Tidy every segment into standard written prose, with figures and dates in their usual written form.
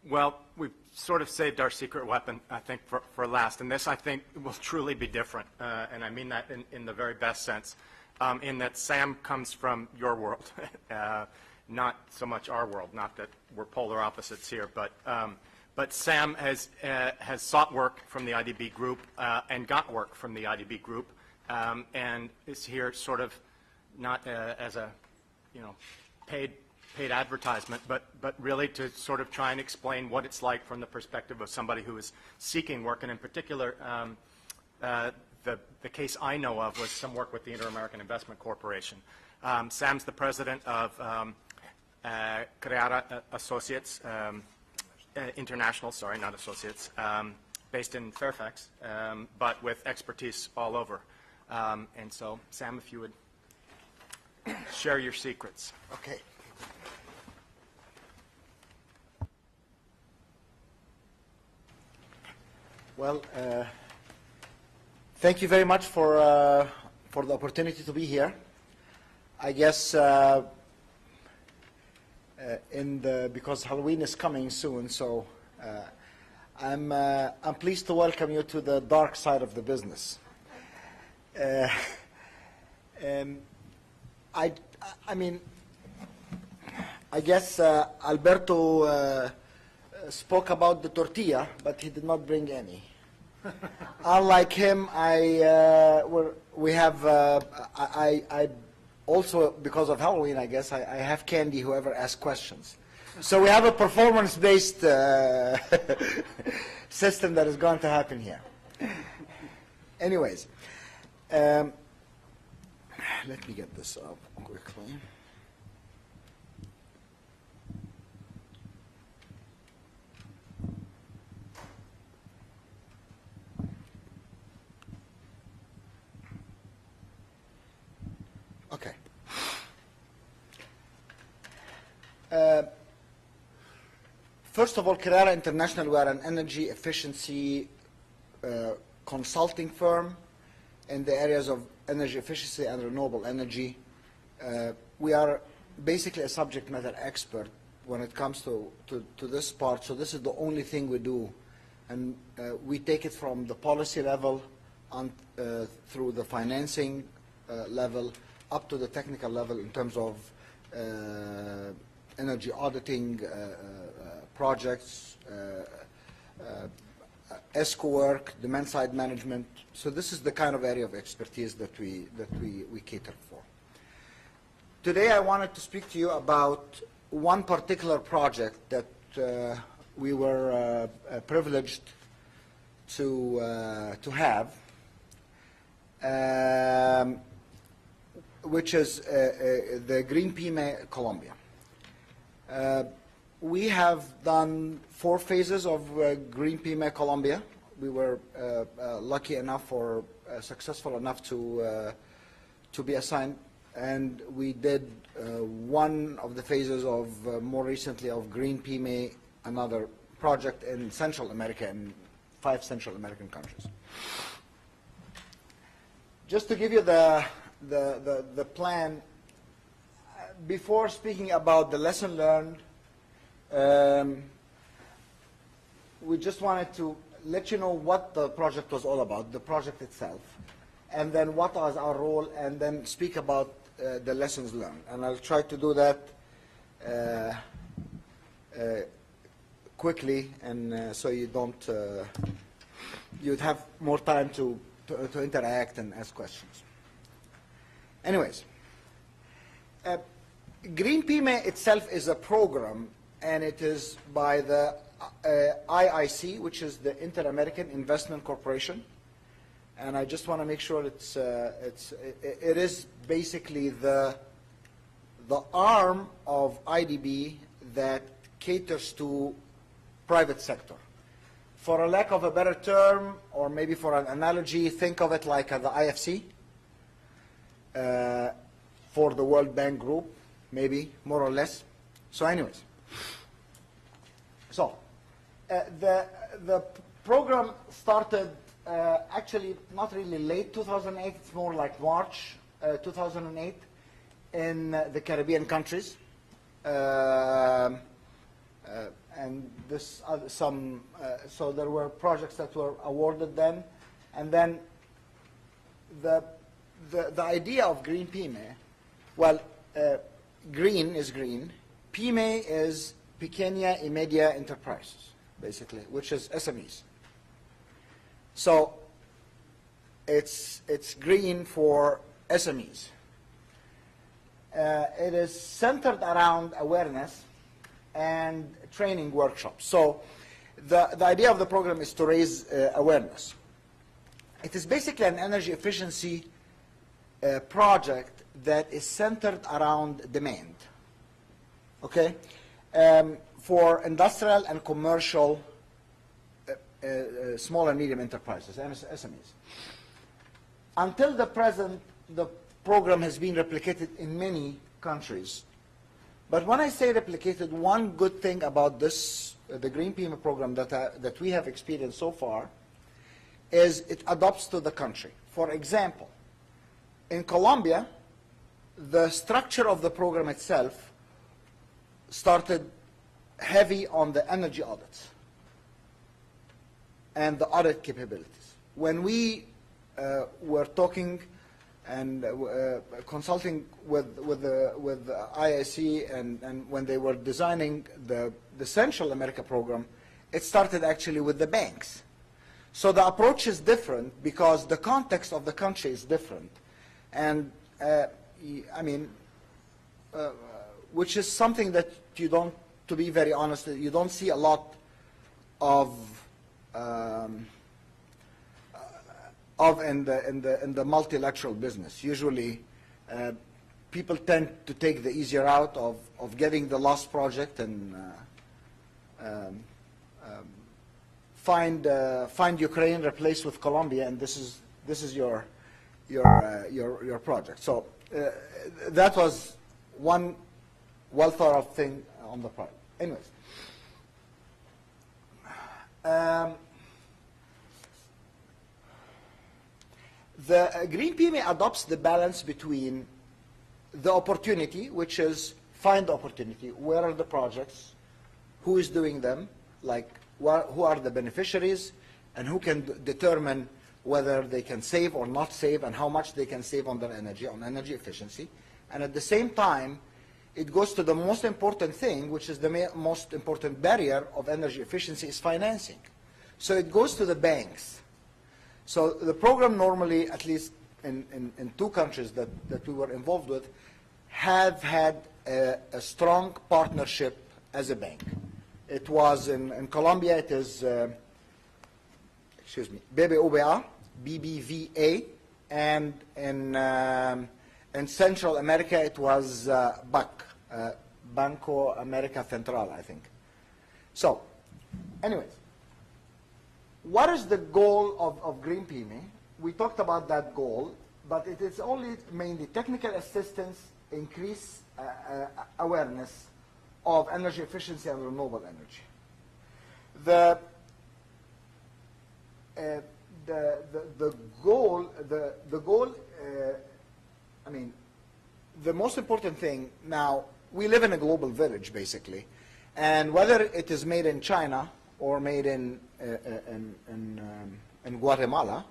Well, we've sort of saved our secret weapon, I think, for last. And this, I think, will truly be different. And I mean that in the very best sense, in that Sam comes from your world, not so much our world. Not that we're polar opposites here, but Sam has sought work from the IDB group and got work from the IDB group, and is here sort of not as a, paid advertisement, but really to sort of try and explain what it's like from the perspective of somebody who is seeking work. And in particular, the case I know of was some work with the Inter-American Investment Corporation. Sam's the president of Creara International, sorry, not associates, based in Fairfax, but with expertise all over. And so, Sam, if you would share your secrets. Okay. Well, thank you very much for the opportunity to be here. I guess because Halloween is coming soon, so I'm pleased to welcome you to the dark side of the business. I guess Alberto spoke about the tortilla, but he did not bring any. Unlike him, I also, because of Halloween, I guess, I have candy whoever asks questions. So we have a performance-based system that is going to happen here. Anyways, let me get this up quickly. Okay. First of all, Creara International, we are an energy efficiency consulting firm in the areas of energy efficiency and renewable energy. We are basically a subject matter expert when it comes to this part, so this is the only thing we do. And we take it from the policy level on, through the financing level up to the technical level in terms of energy auditing projects, ESCO work, demand-side management. So this is the kind of area of expertise that we cater for. Today I wanted to speak to you about one particular project that we were privileged to have, which is the Green Pyme Colombia. We have done 4 phases of Green Pyme Colombia. We were lucky enough or successful enough to be assigned, and we did one of the phases of more recently of Green Pyme, another project in Central America, in 5 Central American countries. Just to give you the plan, before speaking about the lesson learned, we just wanted to let you know what the project was all about, the project itself, and then what was our role, and then speak about the lessons learned. And I'll try to do that quickly, and so you don't, you'd have more time to interact and ask questions. Anyways, Green Pyme itself is a program, and it is by the IIC, which is the Inter-American Investment Corporation. And I just want to make sure it is basically the arm of IDB that caters to private sector. For a lack of a better term, or maybe for an analogy, think of it like the IFC for the World Bank Group, maybe, more or less. So anyways, so the program started actually not really late 2008, it's more like March 2008 in the Caribbean countries. And this so there were projects that were awarded then, and then the idea of green PYME, well, green is green, PYME is pequeña y media enterprises, basically, which is SMEs. So it's green for SMEs. It is centered around awareness and training workshops. So the idea of the program is to raise awareness. It is basically an energy efficiency project that is centered around demand, okay, for industrial and commercial small and medium enterprises, SMEs. Until the present, the program has been replicated in many countries. But when I say replicated, one good thing about this, the Green PYME program that we have experienced so far, is it adapts to the country. For example, in Colombia, the structure of the program itself started heavy on the energy audits and the audit capabilities. When we were talking and consulting with the IIC and when they were designing the Central America program, it started actually with the banks. So the approach is different because the context of the country is different. And I mean, which is something that you don't, to be very honest, you don't see a lot of in the multilateral business. Usually, people tend to take the easier route of getting the lost project and find Ukraine replaced with Colombia, and this is your project. So that was one well thought of thing on the project. Anyways. The Green PYME adopts the balance between the opportunity, which is find the opportunity, where are the projects, who is doing them, like who are the beneficiaries, and who can determine whether they can save or not save, and how much they can save on their energy, on energy efficiency. And at the same time, it goes to the most important thing, which is the most important barrier of energy efficiency, is financing. So it goes to the banks. So the program normally, at least in two countries that we were involved with, have had a strong partnership as a bank. It was in Colombia, it is, BBVA, and in Central America it was BAC, Banco America Central, I think. So, anyways. What is the goal of Green PYME? We talked about that goal, but it is only mainly technical assistance, increase awareness of energy efficiency and renewable energy. The goal, I mean, the most important thing now, we live in a global village basically, and whether it is made in China or made in Guatemala,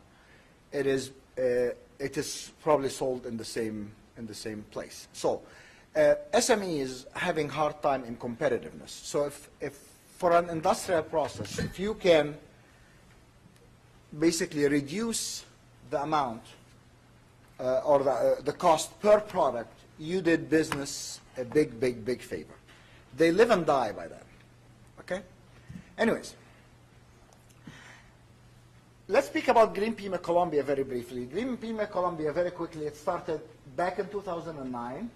it is probably sold in the same place. So SME is having hard time in competitiveness. So if for an industrial process, if you can basically reduce the amount or the cost per product, you did business a big favor. They live and die by that. Okay. Anyways, let's speak about Green PYME Colombia very briefly. Green PYME Colombia, very quickly, it started back in 2009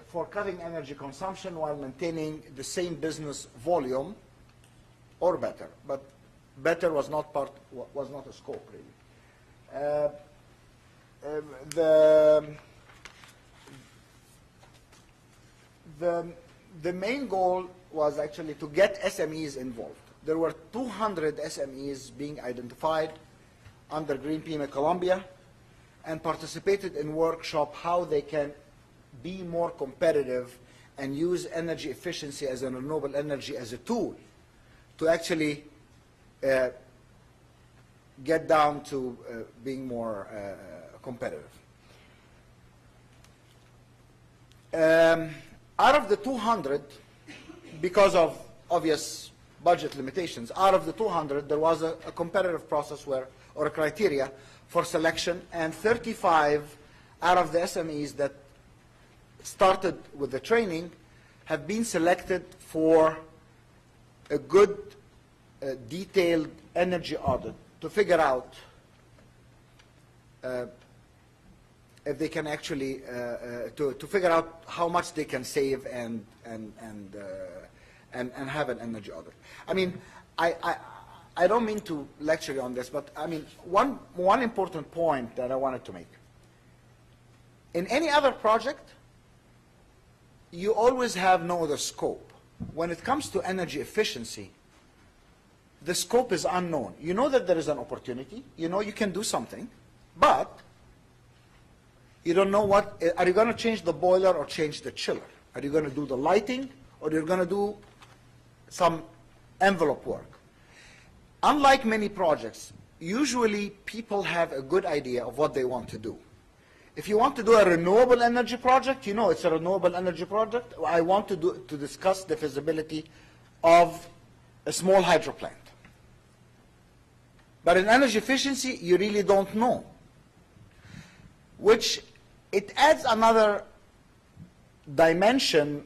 for cutting energy consumption while maintaining the same business volume or better, but better was not a scope really. The main goal was actually to get SMEs involved. There were 200 SMEs being identified under Green PYME Colombia and participated in workshop how they can be more competitive and use energy efficiency as a renewable energy as a tool to actually get down to being more competitive. Out of the 200, because of obvious budget limitations, out of the 200, there was a competitive process where, or a criteria for selection, and 35 out of the SMEs that started with the training have been selected for a good, detailed energy audit to figure out if they can actually, to figure out how much they can save and have an energy audit. I mean, I don't mean to lecture you on this, but I mean, one important point that I wanted to make. In any other project, you always have no other scope. When it comes to energy efficiency, the scope is unknown. You know that there is an opportunity. You know you can do something, but you don't know what. Are you going to change the boiler or change the chiller? Are you going to do the lighting or you're going to do some envelope work? Unlike many projects, usually people have a good idea of what they want to do. If you want to do a renewable energy project, you know it's a renewable energy project. I want to discuss the feasibility of a small hydro plant. But in energy efficiency, you really don't know. Which it adds another dimension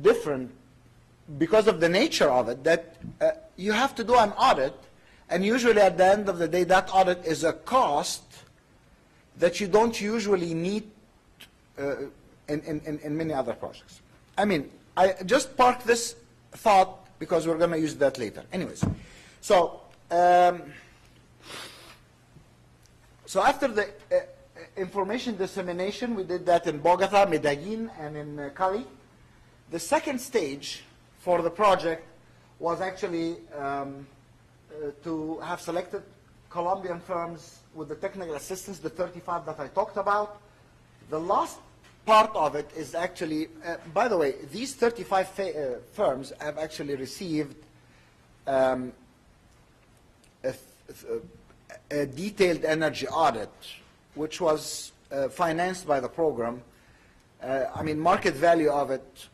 different because of the nature of it, that you have to do an audit, and usually at the end of the day, that audit is a cost that you don't usually need in many other projects. I mean, I just park this thought because we're going to use that later. Anyways, so so after the information dissemination, we did that in Bogota, Medellin, and in Cali. The second stage for the project was actually to have selected Colombian firms with the technical assistance, the 35 that I talked about. The last part of it is actually, by the way, these 35 firms have actually received a detailed energy audit, which was financed by the program. I mean, market value of it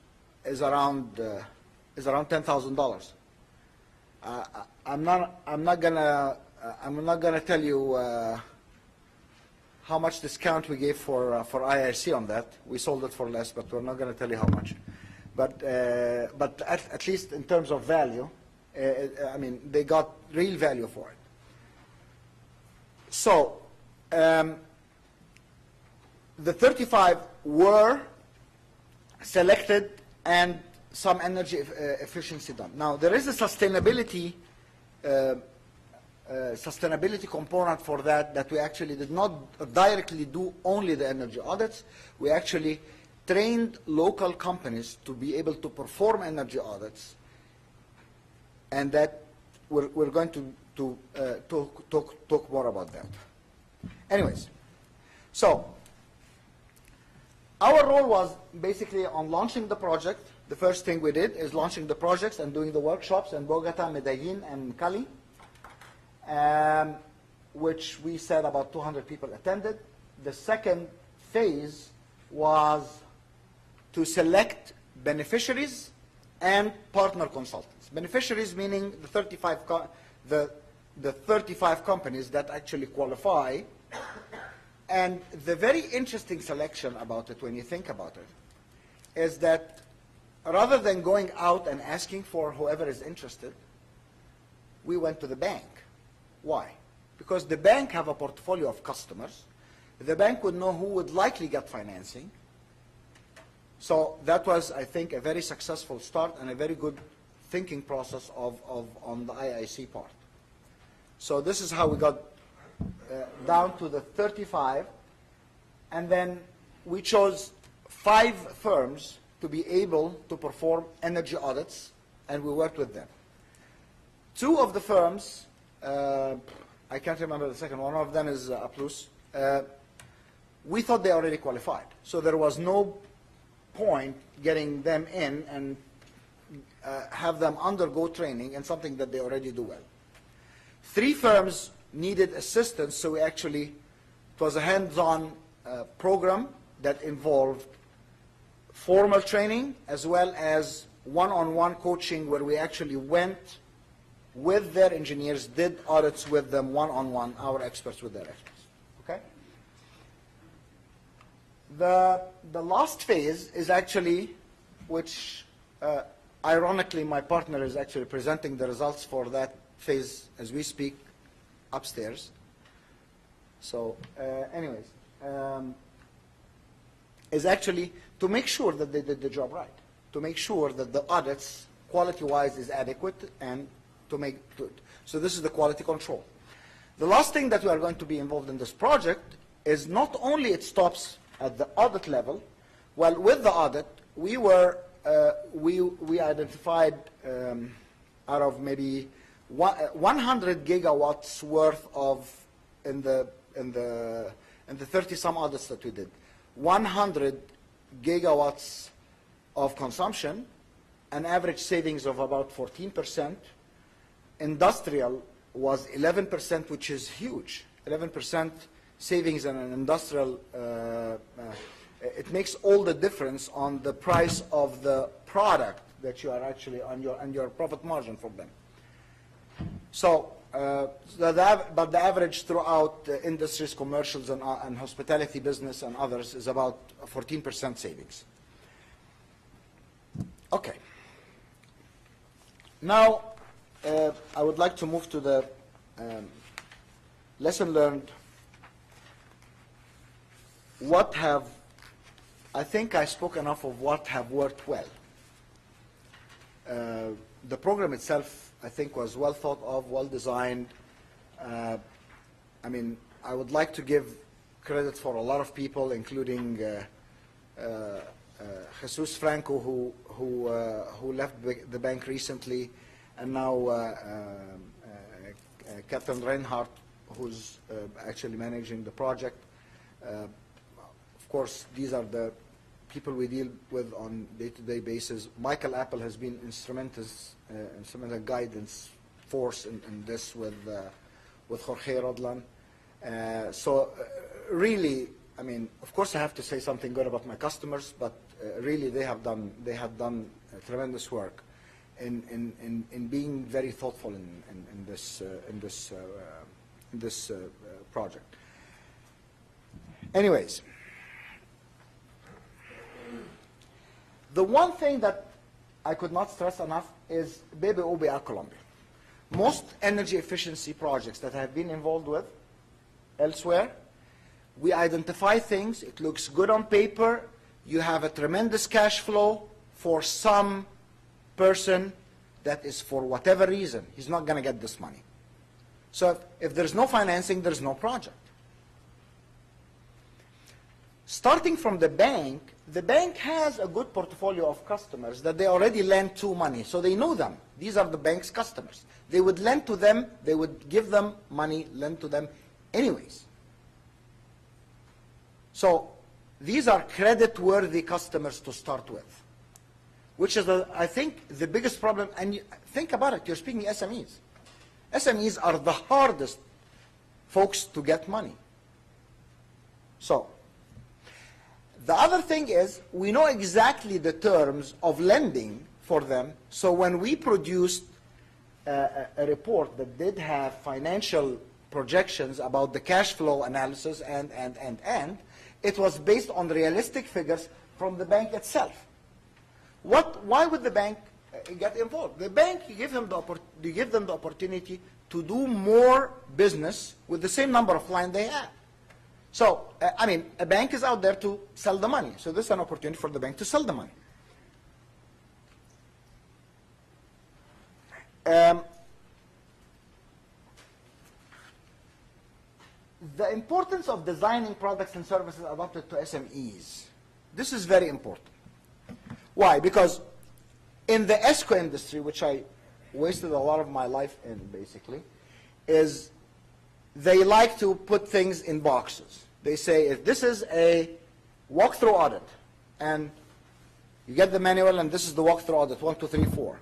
is around $10,000. I'm not gonna tell you how much discount we gave for IIC on that. We sold it for less, but we're not gonna tell you how much. But at least in terms of value, I mean, they got real value for it. So the 35 were selected and some energy efficiency done. Now, there is a sustainability component for that we actually did not directly do only the energy audits. We actually trained local companies to be able to perform energy audits, and that we're going to talk more about that. Anyways, so our role was basically on launching the project. The first thing we did is launching the projects and doing the workshops in Bogota, Medellin, and Cali, which we said about 200 people attended. The second phase was to select beneficiaries and partner consultants. Beneficiaries meaning the 35 companies that actually qualify. And the very interesting selection about it, when you think about it, is that rather than going out and asking for whoever is interested, we went to the bank. Why? Because the bank have a portfolio of customers. The bank would know who would likely get financing. So that was, I think, a very successful start and a very good thinking process on the IIC part. So this is how we got down to the 35, and then we chose 5 firms to be able to perform energy audits, and we worked with them. 2 of the firms, I can't remember the second one of them is Aplus, we thought they already qualified. So there was no point getting them in and have them undergo training in something that they already do well. 3 firms needed assistance, so it was a hands-on program that involved formal training as well as one-on-one coaching, where we actually went with their engineers, did audits with them one-on-one, our experts with their experts. Okay? The last phase is actually, which ironically my partner is actually presenting the results for that phase as we speak upstairs. So anyways, is actually to make sure that they did the job right, to make sure that the audits quality-wise is adequate, and to make good. So this is the quality control. The last thing that we are going to be involved in this project is not only it stops at the audit level. Well, with the audit, we identified out of maybe 100 gigawatts worth of in the 30 some audits that we did, 100 gigawatts of consumption, an average savings of about 14%. Industrial was 11%, which is huge. 11% savings in an industrial, it makes all the difference on the price of the product that you are actually on your profit margin from them. So, but the average throughout industries, commercials, and hospitality business and others is about 14% savings. Okay. Now, I would like to move to the lesson learned. I think I spoke enough of what have worked well. The program itself, I think, was well thought of, well designed. I mean, I would like to give credit for a lot of people, including Jesus Franco, who left the bank recently, and now Captain Reinhardt, who's actually managing the project. Of course, these are the people we deal with on day-to-day basis. Michael Apple has been instrumental guidance force in this with Jorge Rodlan. So really, I mean, of course I have to say something good about my customers, but really they have done tremendous work in being very thoughtful in this project. Anyways, the one thing that I could not stress enough is BBOBA Colombia. Most energy efficiency projects that I have been involved with elsewhere, we identify things, it looks good on paper, you have a tremendous cash flow for some person that is, for whatever reason, he's not going to get this money. So if there's no financing, there's no project. Starting from the bank has a good portfolio of customers that they already lend to money, so they know them. These are the bank's customers. They would lend to them, they would give them money, lend to them anyways. So these are credit-worthy customers to start with, which is, I think, the biggest problem. And think about it, you're speaking SMEs. SMEs are the hardest folks to get money. So the other thing is, we know exactly the terms of lending for them, so when we produced a report that did have financial projections about the cash flow analysis and, it was based on realistic figures from the bank itself. Why would the bank get involved? The bank, you give them the opportunity to do more business with the same number of clients they have. So, I mean, a bank is out there to sell the money. So this is an opportunity for the bank to sell the money. The importance of designing products and services adapted to SMEs. This is very important. Why? Because in the ESCO industry, which I wasted a lot of my life in, basically, is they like to put things in boxes. They say, if this is a walkthrough audit, and You get the manual, and this is the walkthrough audit, 1, 2, 3, 4.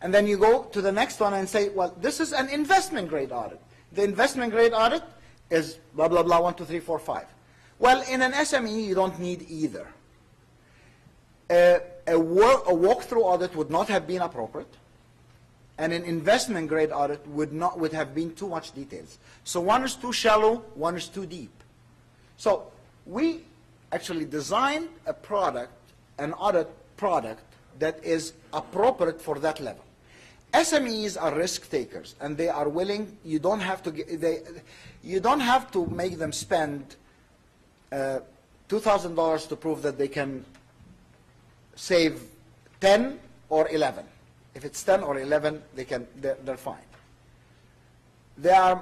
And then you go to the next one and say, well, this is an investment grade audit. The investment grade audit is blah, blah, blah, 1, 2, 3, 4, 5. Well, in an SME, you don't need either. A walkthrough audit would not have been appropriate, and an investment grade audit would have been too much details. So one is too shallow, one is too deep. So we actually designed a product, an audit product, that is appropriate for that level. SMEs are risk takers, and they are willing. You don't have to make them spend $2,000 to prove that they can save 10 or 11. If it's 10 or 11, they're fine. They are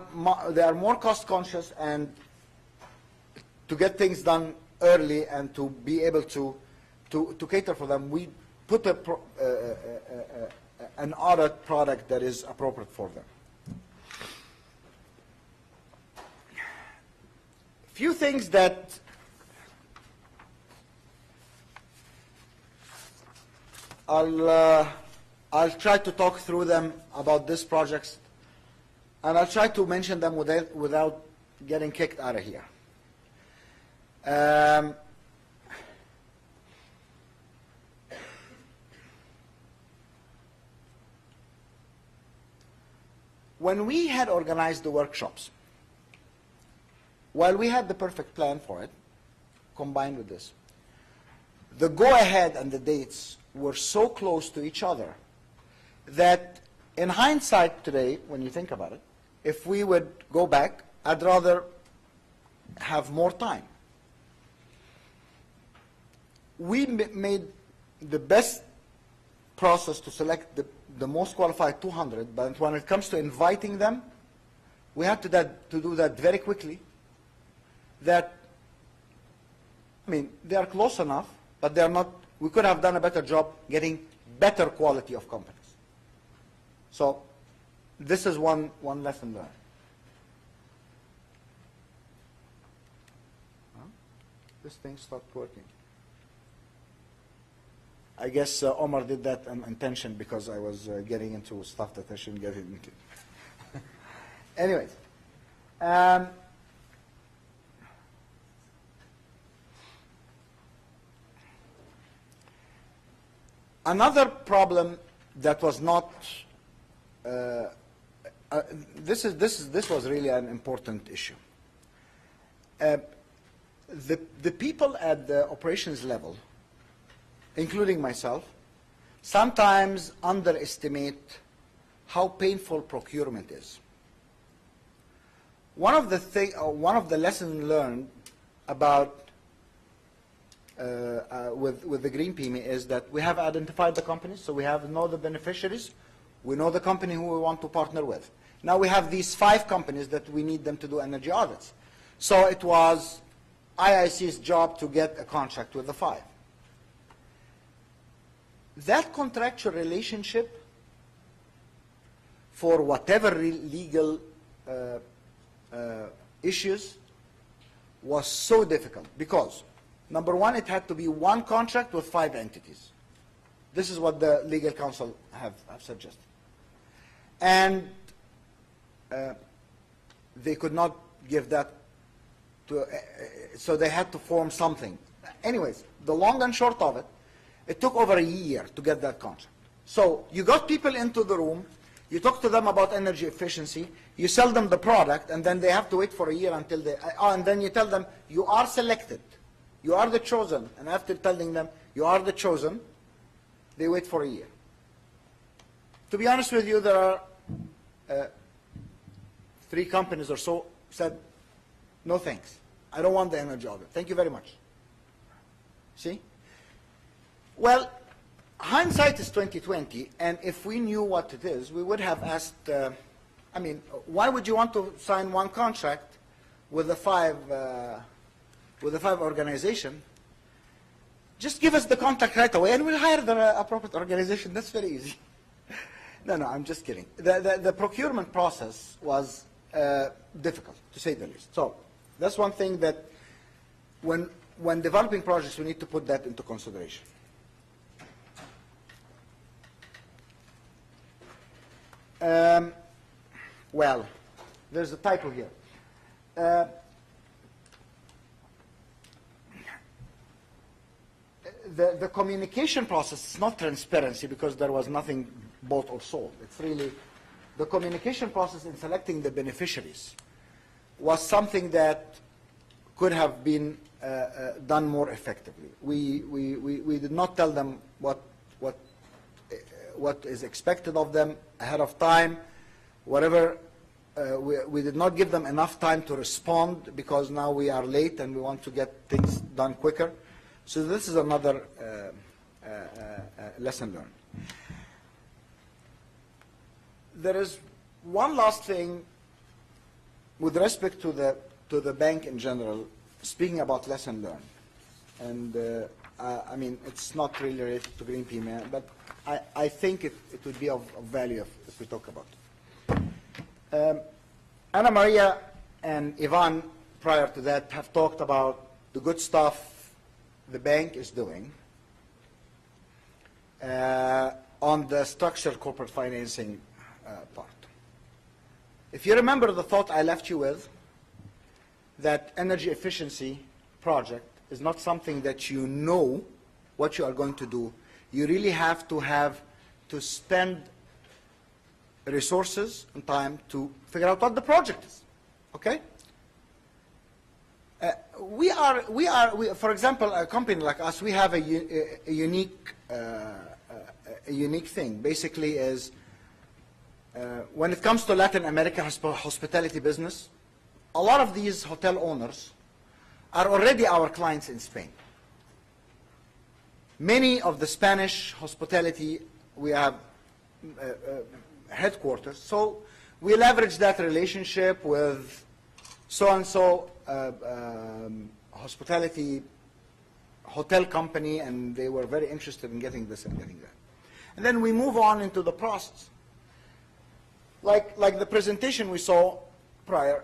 more cost conscious, and to get things done early and to be able to cater for them, we put an audit product that is appropriate for them. Few things that I'll try to talk through them about this project, and I'll try to mention them without getting kicked out of here. When we had organized the workshops, while we had the perfect plan for it, combined with this, the go-ahead and the dates were so close to each other that in hindsight today, when you think about it, if we would go back, I'd rather have more time. We made the best process to select the most qualified 200, but when it comes to inviting them, we had to do that very quickly. That, I mean, they are close enough, but they are not. We could have done a better job getting better quality of companies. So this is one lesson learned. This thing stopped working. I guess Omar did that on intention because I was getting into stuff that I shouldn't get into. Anyways. Another problem that was not, this was really an important issue. The people at the operations level, including myself, sometimes underestimate how painful procurement is. One of the lessons learned about with the Green PME is that we have identified the companies, so we know the beneficiaries, we know the company who we want to partner with. Now we have these 5 companies that we need them to do energy audits. So it was IIC's job to get a contract with the 5. That contractual relationship, for whatever legal issues, was so difficult because, number one, it had to be one contract with 5 entities. This is what the legal counsel have suggested. And they could not give that to, so they had to form something. Anyways, the long and short of it, it took over a year to get that contract. So you got people into the room, you talk to them about energy efficiency, you sell them the product, and then they have to wait for a year until they, and then you tell them, you are selected, you are the chosen, and after telling them, you are the chosen, they wait for a year. To be honest with you, there are 3 companies or so said, no thanks, I don't want the energy audit, thank you very much. See? Well, hindsight is 20/20, and if we knew what it is, we would have asked, I mean, why would you want to sign one contract with the 5 organization? Just give us the contract right away, and we'll hire the appropriate organization. That's very easy. No, I'm just kidding. The procurement process was difficult, to say the least. So that's one thing that when developing projects, we need to put that into consideration. Well, there's a typo here. The communication process is not transparency because there was nothing bought or sold. It's really the communication process in selecting the beneficiaries was something that could have been done more effectively. We did not tell them what is expected of them ahead of time. Whatever, we did not give them enough time to respond because now we are late and we want to get things done quicker. So this is another lesson learned. There is one last thing with respect to the bank in general, speaking about lesson learned. And I mean, it's not really related to Green Pea, but I think it would be of value if we talk about it. Anna Maria and Ivan, prior to that, have talked about the good stuff the bank is doing on the structured corporate financing part. If you remember the thought I left you with, that energy efficiency project is not something that you know what you are going to do. You really have to spend resources and time to figure out what the project is. Okay? For example, a company like us, we have a unique thing. Basically, is when it comes to Latin America hospitality business, a lot of these hotel owners are already our clients in Spain. Many of the Spanish hospitality, we have headquarters, so we leverage that relationship with so-and-so hospitality hotel company, and they were very interested in getting this and getting that. And then we move on into the process. Like the presentation we saw prior,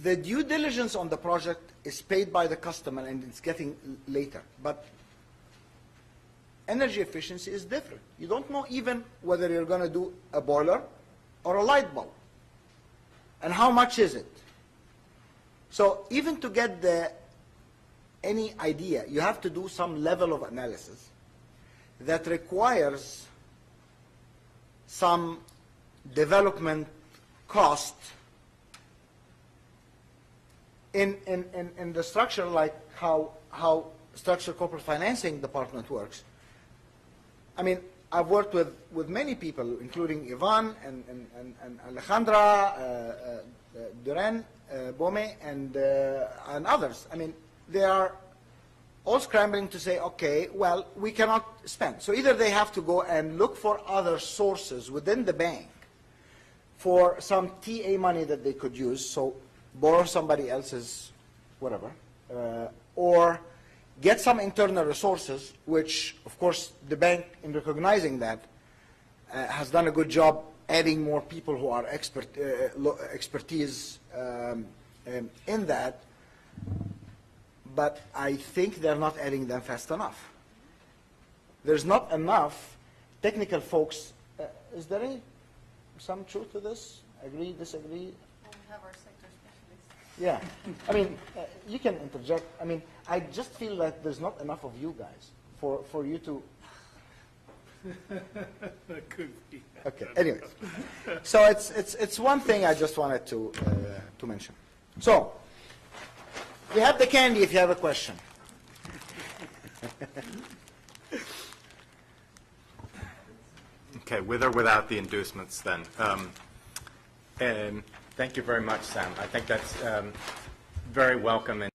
the due diligence on the project is paid by the customer and it's getting later. But energy efficiency is different. You don't know even whether you're going to do a boiler or a light bulb. And how much is it? So even to get any idea, you have to do some level of analysis that requires some development cost in the structure, like how structured corporate financing department works. I mean, I've worked with many people, including Ivan and Alejandra, Duran, Bome, and others. I mean, they are all scrambling to say, okay, well, we cannot spend. So either they have to go and look for other sources within the bank for some TA money that they could use, so borrow somebody else's whatever, or get some internal resources, which, of course, the bank, in recognizing that, has done a good job adding more people who are expertise in that. But I think they're not adding them fast enough. There's not enough technical folks. Is there some truth to this? Agree, disagree? Well, we have our sector specialists. Yeah. I mean, you can interject. I mean, I just feel that there's not enough of you guys for you to... That could be. Okay, anyways. So it's one thing I just wanted to mention. So, we have the candy if you have a question. Okay, with or without the inducements then. And thank you very much, Sam. I think that's very welcome.